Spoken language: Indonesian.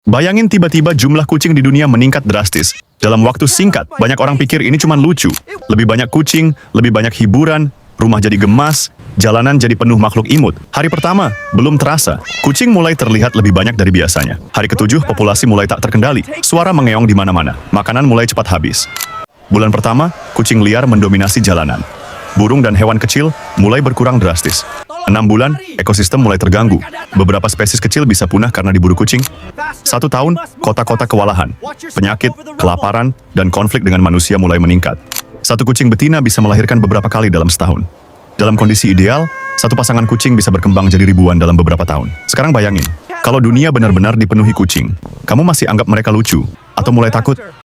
Bayangin tiba-tiba jumlah kucing di dunia meningkat drastis. Dalam waktu singkat, banyak orang pikir ini cuma lucu. Lebih banyak kucing, lebih banyak hiburan, rumah jadi gemas, jalanan jadi penuh makhluk imut. Hari pertama, belum terasa. Kucing mulai terlihat lebih banyak dari biasanya. Hari ketujuh, populasi mulai tak terkendali. Suara mengeong di mana-mana. Makanan mulai cepat habis. Bulan pertama, kucing liar mendominasi jalanan. Burung dan hewan kecil mulai berkurang drastis. 6 bulan, ekosistem mulai terganggu. Beberapa spesies kecil bisa punah karena diburu kucing. 1 tahun, kota-kota kewalahan. Penyakit, kelaparan, dan konflik dengan manusia mulai meningkat. 1 kucing betina bisa melahirkan beberapa kali dalam setahun. Dalam kondisi ideal, 1 pasangan kucing bisa berkembang jadi ribuan dalam beberapa tahun. Sekarang bayangin, kalau dunia benar-benar dipenuhi kucing, kamu masih anggap mereka lucu? Atau mulai takut?